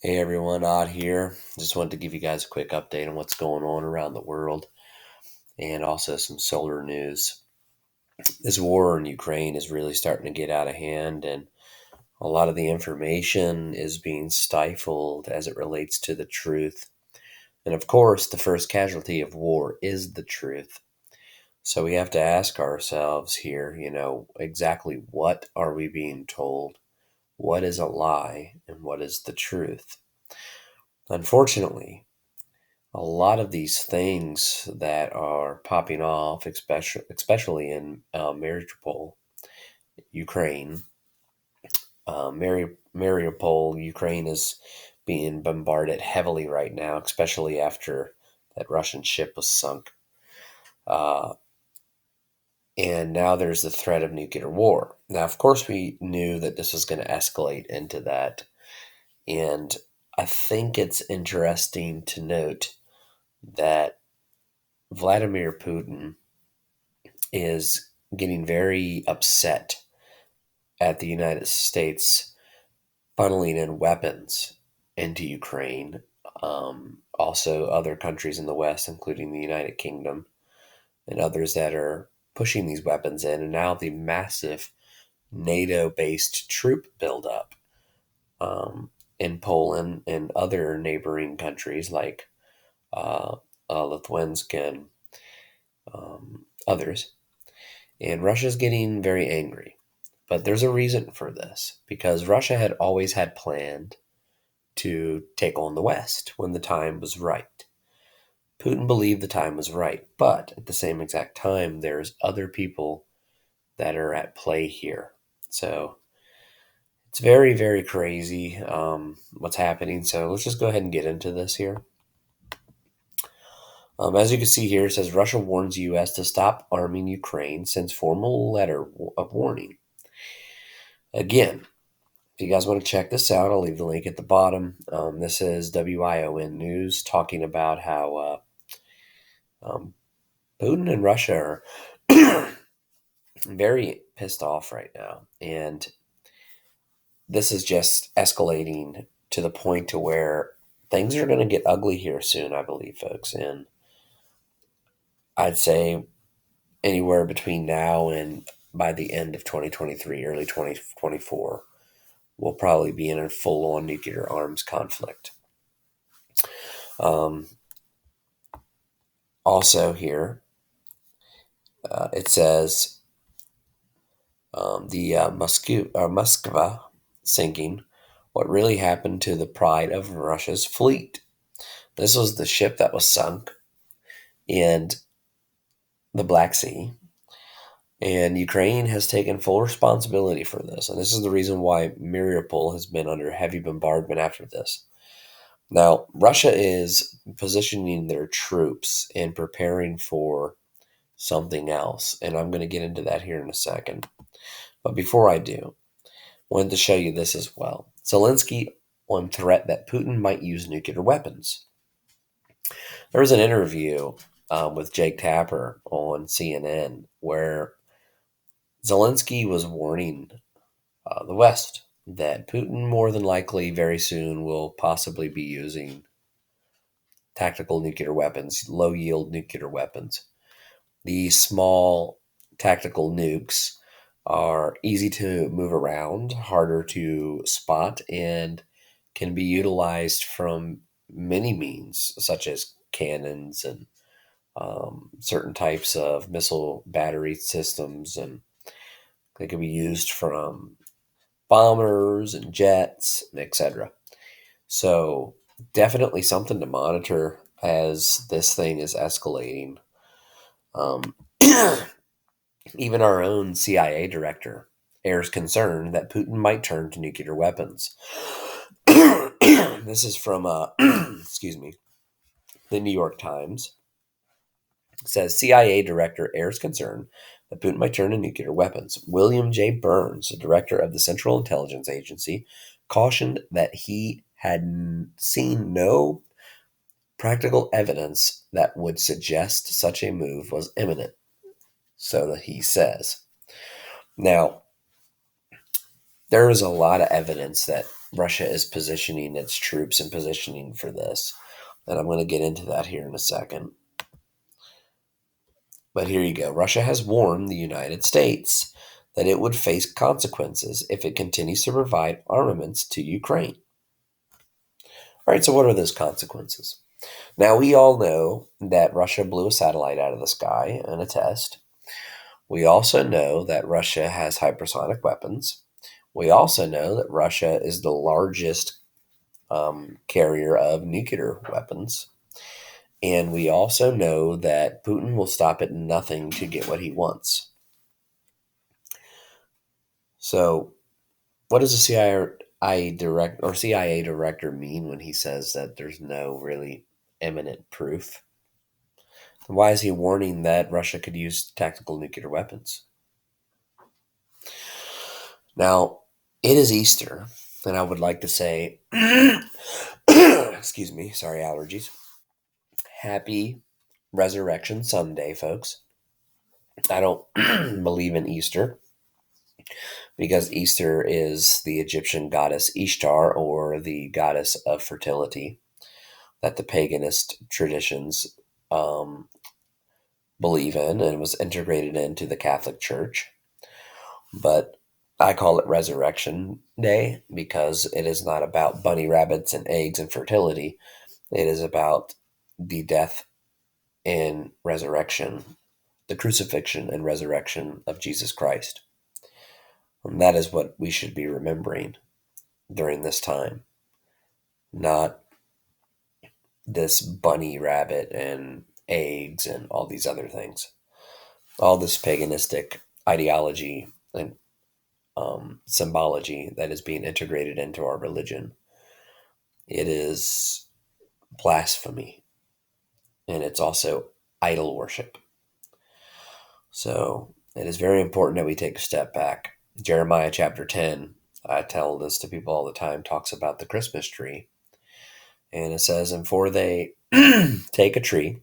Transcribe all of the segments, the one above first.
Hey everyone, Odd here. Just wanted to give you guys a quick update on what's going on around the world and also some solar news. This war in Ukraine is really starting to get out of hand, and a lot of the information is being stifled as it relates to the truth. And of course, the first casualty of war is the truth. So we have to ask ourselves here, exactly what are we being told? What is a lie and what is the truth? Unfortunately, a lot of these things that are popping off, especially in Mariupol, Ukraine. Mariupol, Ukraine is being bombarded heavily right now, especially after that Russian ship was sunk. Uh, and now there's the threat of nuclear war. Now, of course, we knew that this was going to escalate into that. And I think it's interesting to note that Vladimir Putin is getting very upset at the United States funneling in weapons into Ukraine. Also, other countries in the West, including the United Kingdom and others that are pushing these weapons in, and now the massive NATO based troop buildup in Poland and other neighboring countries like uh, Lithuania and others. And Russia's getting very angry. But there's a reason for this because Russia had always had planned to take on the West when the time was right. Putin believed the time was right, but at the same exact time, there's other people that are at play here. So it's very, very crazy what's happening. So let's just go ahead and get into this here. As you can see here, it says Russia warns U.S. to stop arming Ukraine, sends formal letter of warning. Again, if you guys want to check this out, I'll leave the link at the bottom. This is WION News talking about how um, Putin and Russia are very pissed off right now. And this is just escalating to the point to where things are going to get ugly here soon, I believe, folks. And I'd say anywhere between now and by the end of 2023, early 2024, we'll probably be in a full-on nuclear arms conflict. Um, Also, here it says the Moskva sinking. What really happened to the pride of Russia's fleet? This was the ship that was sunk in the Black Sea, and Ukraine has taken full responsibility for this. And this is the reason why Mariupol has been under heavy bombardment after this. Now, Russia is positioning their troops and preparing for something else, and I'm going to get into that here in a second. But before I do, I wanted to show you this as well. Zelensky on threat that Putin might use nuclear weapons. There was an interview with Jake Tapper on CNN where Zelensky was warning the West that Putin more than likely very soon will possibly be using tactical nuclear weapons, low yield nuclear weapons. These small tactical nukes are easy to move around, harder to spot, and can be utilized from many means, such as cannons and certain types of missile battery systems. And they can be used from bombers and jets, etc. So, definitely something to monitor as this thing is escalating. Um, Even our own CIA director airs concern that Putin might turn to nuclear weapons. This is from, excuse me, the New York Times. It says CIA director airs concern that Putin might turn to nuclear weapons. William J. Burns, the director of the Central Intelligence Agency, cautioned that he had seen no practical evidence that would suggest such a move was imminent. So that he says. Now, there is a lot of evidence that Russia is positioning its troops and positioning for this. And I'm going to get into that here in a second. But here you go. Russia has warned the United States that it would face consequences if it continues to provide armaments to Ukraine. All right, so what are those consequences? Now, we all know that Russia blew a satellite out of the sky in a test. We also know that Russia has hypersonic weapons. We also know that Russia is the largest carrier of nuclear weapons. And we also know that Putin will stop at nothing to get what he wants. So, what does the CIA director mean when he says that there's no really imminent proof? Why is he warning that Russia could use tactical nuclear weapons? Now, it is Easter, and I would like to say, excuse me, sorry, allergies. Happy Resurrection Sunday, folks. I don't believe in Easter because Easter is the Egyptian goddess Ishtar, or the goddess of fertility, that the paganist traditions um, believe in, and was integrated into the Catholic Church. But I call it Resurrection Day because it is not about bunny rabbits and eggs and fertility. It is about the death and resurrection, the crucifixion and resurrection of Jesus Christ. And that is what we should be remembering during this time, not this bunny rabbit and eggs and all these other things. All this paganistic ideology and symbology that is being integrated into our religion. It is blasphemy, and it's also idol worship. So it is very important that we take a step back. Jeremiah chapter 10, I tell this to people all the time, talks about the Christmas tree. And it says, and for they take a tree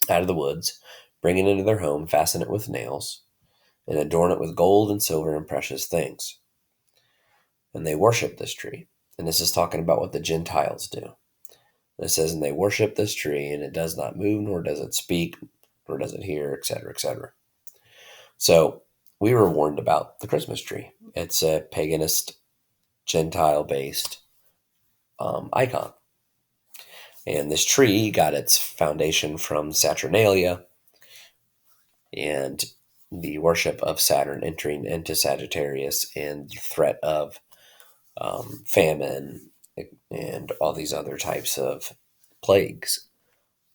out of the woods, bring it into their home, fasten it with nails, and adorn it with gold and silver and precious things. And they worship this tree. And this is talking about what the Gentiles do. And it says, and they worship this tree, and it does not move, nor does it speak, nor does it hear, etc., etc. So we were warned about the Christmas tree. It's a paganist, Gentile-based icon. And this tree got its foundation from Saturnalia and the worship of Saturn entering into Sagittarius, and the threat of famine and all these other types of plagues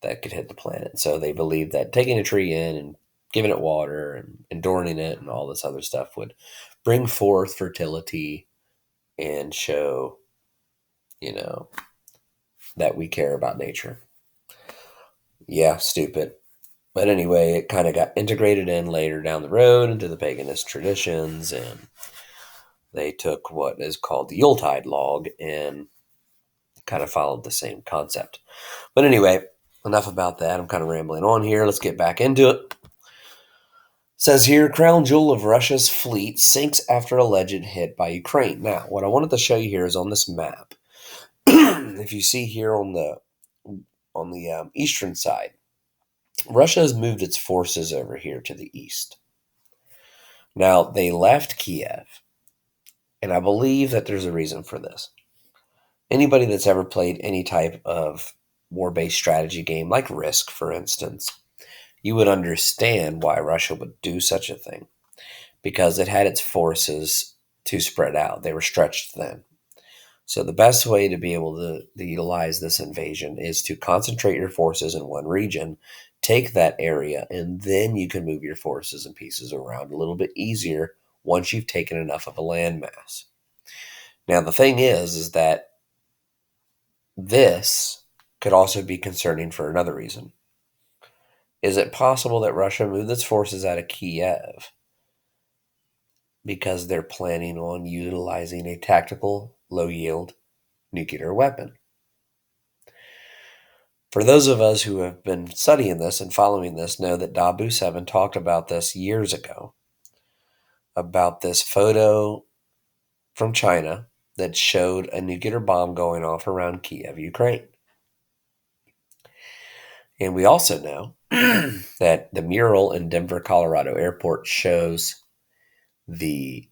that could hit the planet. So they believed that taking a tree in and giving it water and adorning it and all this other stuff would bring forth fertility and show, you know, that we care about nature. Yeah, stupid. But anyway, it kind of got integrated in later down the road into the paganist traditions, and they took what is called the Yuletide log and kind of followed the same concept. But anyway, enough about that. I'm kind of rambling on here. Let's get back into it. It says here, crown jewel of Russia's fleet sinks after alleged hit by Ukraine. Now, what I wanted to show you here is on this map. If you see here on the eastern side, Russia has moved its forces over here to the east. Now, they left Kiev, and I believe that there's a reason for this. Anybody that's ever played any type of war-based strategy game, like Risk, for instance, you would understand why Russia would do such a thing, because it had its forces to spread out. They were stretched thin. So the best way to be able to utilize this invasion is to concentrate your forces in one region, take that area, and then you can move your forces and pieces around a little bit easier once you've taken enough of a landmass. Now, the thing is that this could also be concerning for another reason. Is it possible that Russia moved its forces out of Kiev because they're planning on utilizing a tactical, low-yield nuclear weapon? For those of us who have been studying this and following this know that Dabu 7 talked about this years ago, about this photo from China that showed a nuclear bomb going off around Kiev, Ukraine. And we also know that the mural in Denver, Colorado airport shows the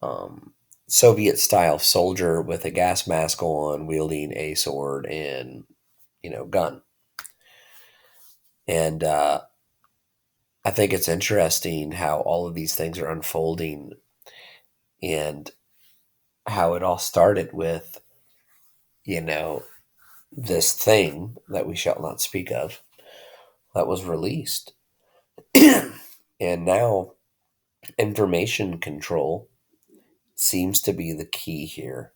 um, Soviet style soldier with a gas mask on, wielding a sword and, gun. And I think it's interesting how all of these things are unfolding and how it all started with, you know, this thing that we shall not speak of that was released. And now information control seems to be the key here.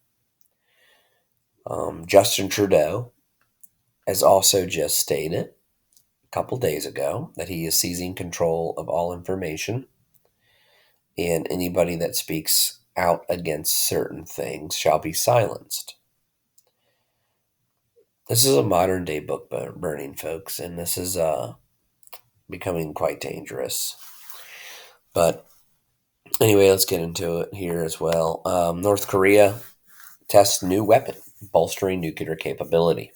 Justin Trudeau has also just stated a couple days ago that he is seizing control of all information, and anybody that speaks out against certain things shall be silenced. This is a modern day book burning, folks, and this is becoming quite dangerous. But anyway, let's get into it here as well. North Korea tests new weapon, bolstering nuclear capability.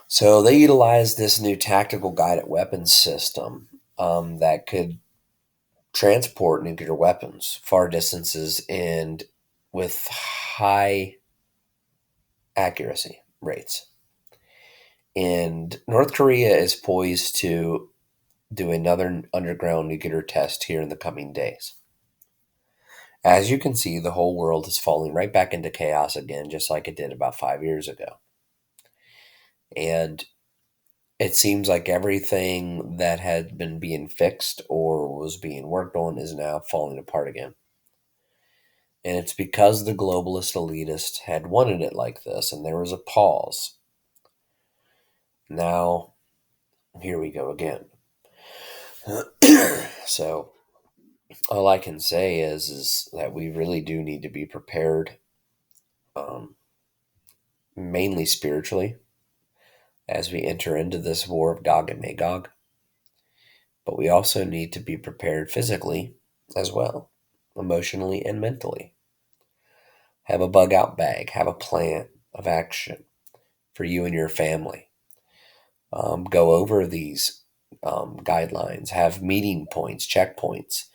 So they utilized this new tactical guided weapons system that could transport nuclear weapons far distances and with high accuracy rates. And North Korea is poised to do another underground nuclear test here in the coming days. As you can see, the whole world is falling right back into chaos again, just like it did about 5 years ago. And it seems like everything that had been being fixed or was being worked on is now falling apart again. And it's because the globalist elitists had wanted it like this, and there was a pause. Now, here we go again. So, all I can say is that we really do need to be prepared, um, mainly spiritually, as we enter into this war of Gog and Magog. But we also need to be prepared physically as well, emotionally and mentally. Have a bug out bag, have a plan of action for you and your family. Go over these guidelines, have meeting points, checkpoints,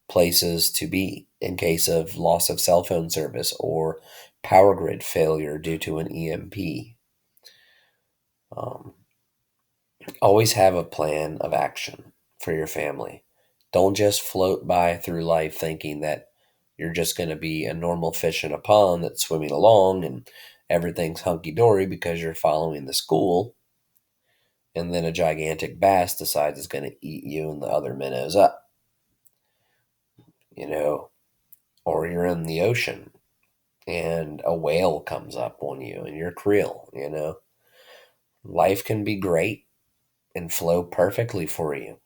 places to be in case of loss of cell phone service or power grid failure due to an EMP. Um, Always have a plan of action for your family. Don't just float by through life thinking that you're just going to be a normal fish in a pond that's swimming along and everything's hunky dory because you're following the school, and then a gigantic bass decides it's going to eat you and the other minnows up, you know, or you're in the ocean and a whale comes up on you and you're krill. Life can be great and flow perfectly for you.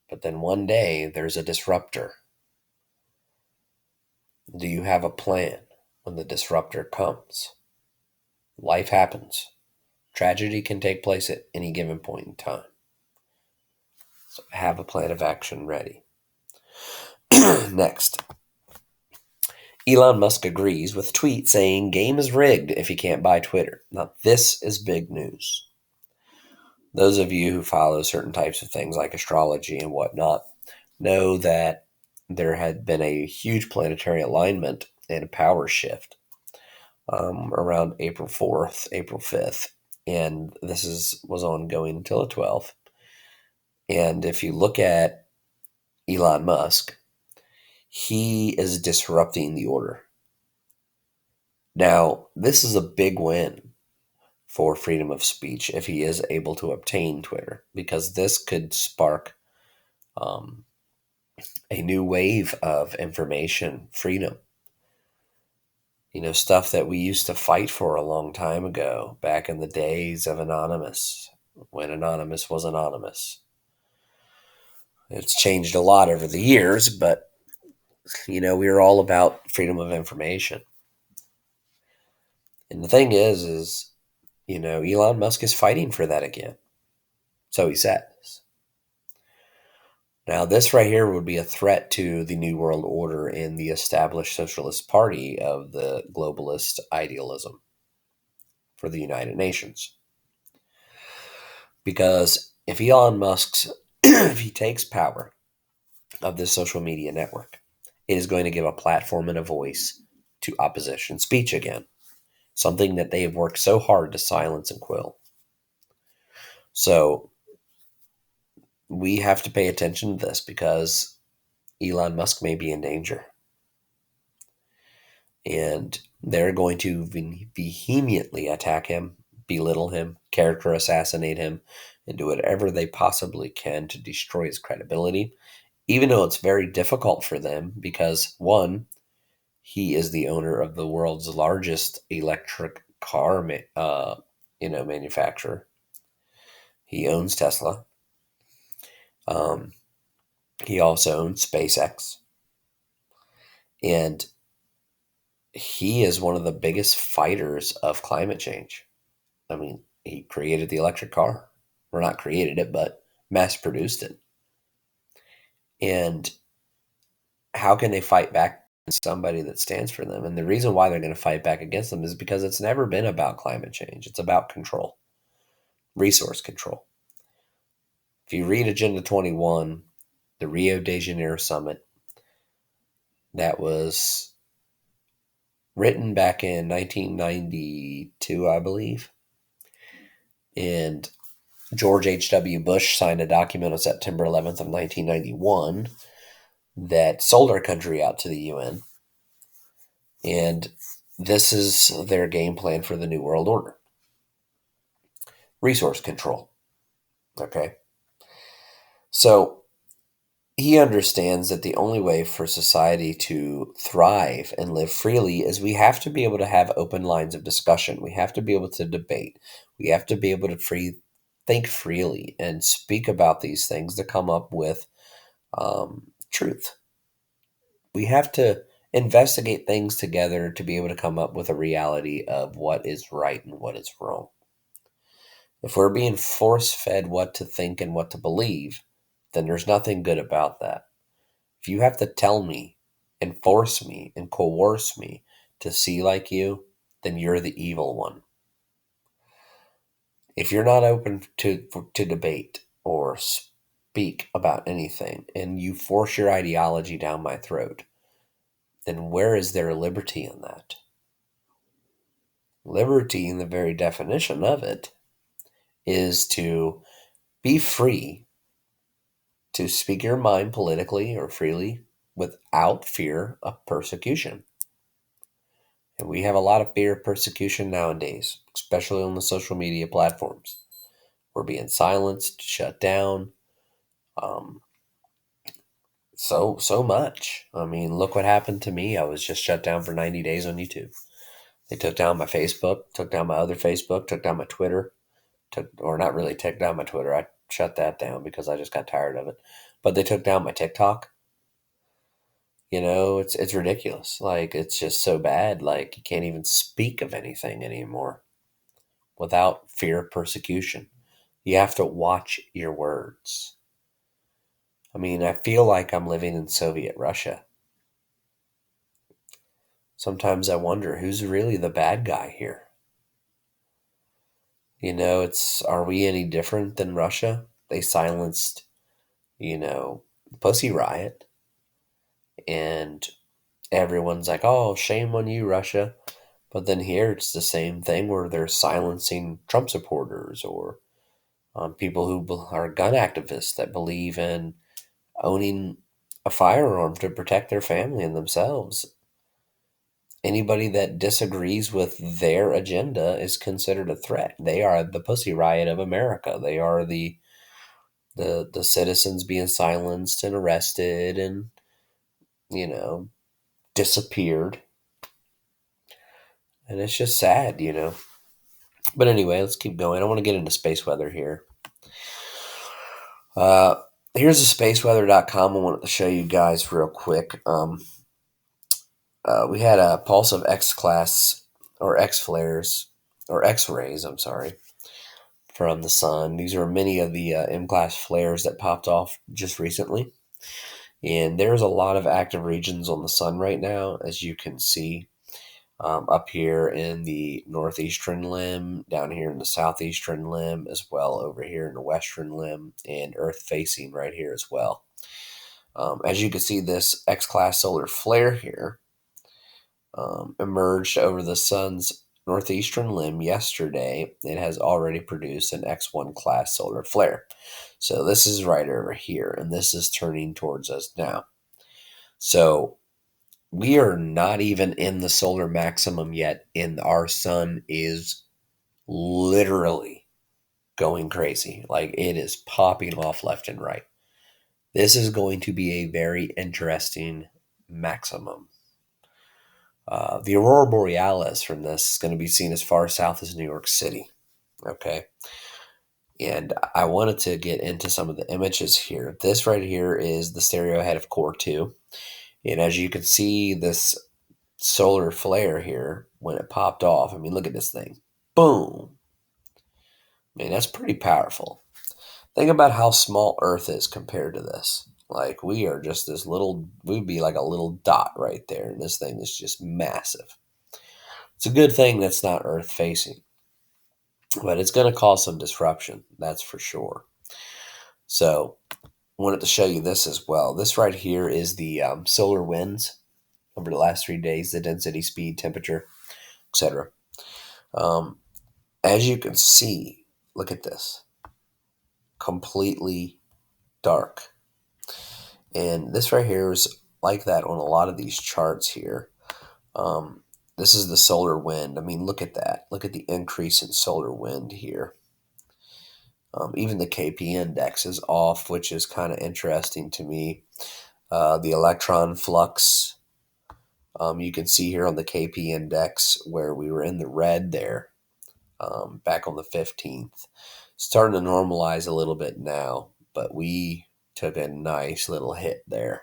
But then one day there's a disruptor. Do you have a plan when the disruptor comes? Life happens. Tragedy can take place at any given point in time. So have a plan of action ready. Next, Elon Musk agrees with tweet saying game is rigged if you can't buy Twitter. Now, this is big news. Those of you who follow certain types of things like astrology and whatnot know that there had been a huge planetary alignment and a power shift around April 4th, April 5th. And was ongoing until the 12th. And if you look at Elon Musk, he is disrupting the order. Now, this is a big win for freedom of speech if he is able to obtain Twitter, because this could spark um, a new wave of information freedom. Stuff that we used to fight for a long time ago, back in the days of Anonymous, when Anonymous was anonymous. It's changed a lot over the years, but, we were all about freedom of information. And the thing is, Elon Musk is fighting for that again. So he says. Now, this right here would be a threat to the New World Order and the established Socialist Party of the globalist idealism for the United Nations. Because if Elon Musk's, if he takes power of this social media network, it is going to give a platform and a voice to opposition speech again, something that they have worked so hard to silence and quill. So we have to pay attention to this because Elon Musk may be in danger. And they're going to vehemently attack him, belittle him, character assassinate him, and do whatever they possibly can to destroy his credibility, even though it's very difficult for them because, one, he is the owner of the world's largest electric car manufacturer. He owns Tesla. Um, he also owns SpaceX. And he is one of the biggest fighters of climate change. I mean, he created the electric car. Or not created it, but mass produced it. And how can they fight back against somebody that stands for them? And the reason why they're going to fight back against them is because it's never been about climate change. It's about control, resource control. If you read Agenda 21, the Rio de Janeiro summit, that was written back in 1992, I believe. And George H.W. Bush signed a document on September 11th of 1991 that sold our country out to the UN. And this is their game plan for the New World Order. Resource control. Okay? So he understands that the only way for society to thrive and live freely is we have to be able to have open lines of discussion. We have to be able to debate. We have to be able to think freely and speak about these things to come up with truth. We have to investigate things together to be able to come up with a reality of what is right and what is wrong. If we're being force fed what to think and what to believe, then there's nothing good about that. If you have to tell me and force me and coerce me to see like you, then you're the evil one. If you're not open to debate or speak about anything and you force your ideology down my throat, then where is there liberty in that? Liberty, in the very definition of it, is to be free to speak your mind politically or freely without fear of persecution. And we have a lot of fear of persecution nowadays, especially on the social media platforms. We're being silenced, shut down, um, so much. I mean, look what happened to me. I was just shut down for 90 days on YouTube. They took down my Facebook, took down my other Facebook, took down my Twitter, or not really took down my Twitter. I shut that down because I just got tired of it. But they took down my TikTok. You know, it's ridiculous. Like, it's just so bad. Like, you can't even speak of anything anymore without fear of persecution. You have to watch your words. I mean, I feel like I'm living in Soviet Russia. Sometimes I wonder who's really the bad guy here. You know, are we any different than Russia? They silenced, Pussy Riot, and everyone's like, oh, shame on you, Russia. But then here it's the same thing where they're silencing Trump supporters or people who are gun activists that believe in owning a firearm to protect their family and themselves. Anybody that disagrees with their agenda is considered a threat. They are the Pussy Riot of America. They are the citizens being silenced and arrested and, disappeared. And it's just sad. But anyway, let's keep going. I want to get into space weather here. Here's a spaceweather.com I wanted to show you guys real quick. We had a pulse of X class or X flares or X rays, I'm sorry, from the sun. These are many of the M class flares that popped off just recently. And there's a lot of active regions on the sun right now, as you can see, up here in the northeastern limb, down here in the southeastern limb, as well over here in the western limb, and Earth facing right here as well. As you can see, this X-class solar flare here emerged over the sun's northeastern limb yesterday. It has already produced an X1 class solar flare. So this is right over here, and this is turning towards us now. So we are not even in the solar maximum yet, and our sun is literally going crazy. Like, it is popping off left and right. This is going to be a very interesting maximum. The aurora borealis from this is going to be seen as far south as New York City. Okay. And I wanted to get into some of the images here. This right here is the stereo head of Core 2. And as you can see, this solar flare here, when it popped off, I mean, look at this thing. Boom. I mean, that's pretty powerful. Think about how small Earth is compared to this. Like, we are just this little, we'd be like a little dot right there. And this thing is just massive. It's a good thing that's not Earth facing, but it's going to cause some disruption. That's for sure. So, wanted to show you this as well. This right here is the solar winds over the last 3 days, the density, speed, temperature, etc. As you can see, look at this. Completely dark. And this right here is like that on a lot of these charts here. This is the solar wind. I mean, look at that. Look at the increase in solar wind here. Even the KP index is off, which is kind of interesting to me. The electron flux, you can see here on the KP index where we were in the red there back on the 15th. Starting to normalize a little bit now, but we took a nice little hit there.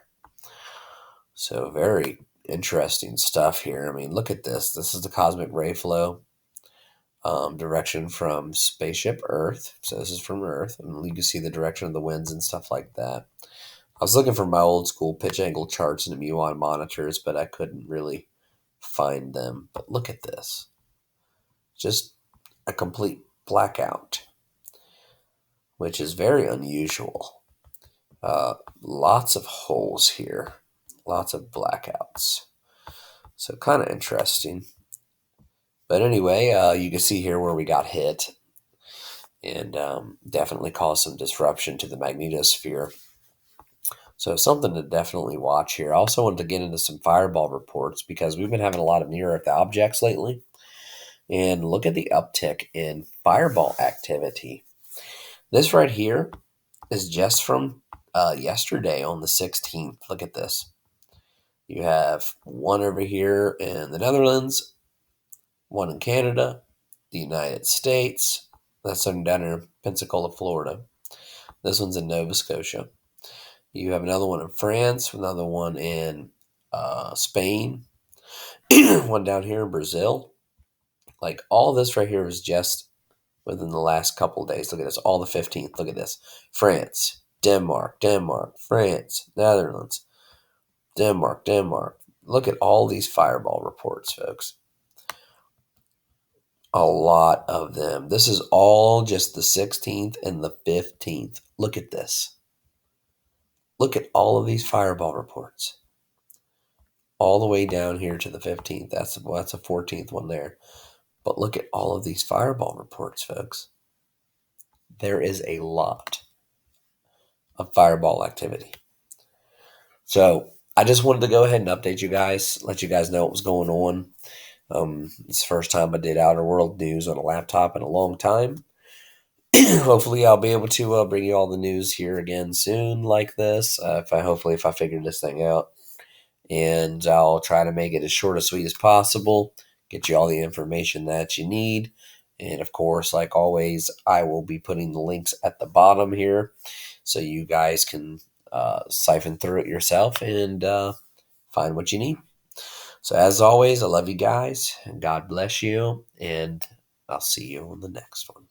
So very interesting stuff here. I mean, look at this. This is the cosmic ray flow direction from spaceship Earth. So this is from Earth, and you can see the direction of the winds and stuff like that. I was looking for my old school pitch angle charts and the muon monitors, but I couldn't really find them. But look at this. Just a complete blackout, which is very unusual. Lots of holes here, lots of blackouts. So kind of interesting. But anyway, you can see here where we got hit, and definitely caused some disruption to the magnetosphere. So something to definitely watch here. I also wanted to get into some fireball reports because we've been having a lot of near-Earth objects lately. And look at the uptick in fireball activity. This right here is just from yesterday on the 16th. Look at this. You have one over here in the Netherlands, one in Canada, the United States. That's down in Pensacola, Florida. This one's in Nova Scotia. You have another one in France, another one in Spain, one down here in Brazil. Like, all this right here is just within the last couple of days. Look at this, all the 15th. Look at this. France, Denmark, France, Netherlands, Denmark. Look at all these fireball reports, folks. A lot of them. This is all just the 16th and the 15th. Look at this. Look at all of these fireball reports. All the way down here to the 15th. That's a 14th one there. But look at all of these fireball reports, folks. There is a lot of fireball activity. So I just wanted to go ahead and update you guys, let you guys know what was going on. It's the first time I did Outer World news on a laptop in a long time. Hopefully I'll be able to bring you all the news here again soon like this. If I figure this thing out. And I'll try to make it as short and sweet as possible, get you all the information that you need. And of course, like always, I will be putting the links at the bottom here so you guys can siphon through it yourself and find what you need. So as always, I love you guys, and God bless you, and I'll see you on the next one.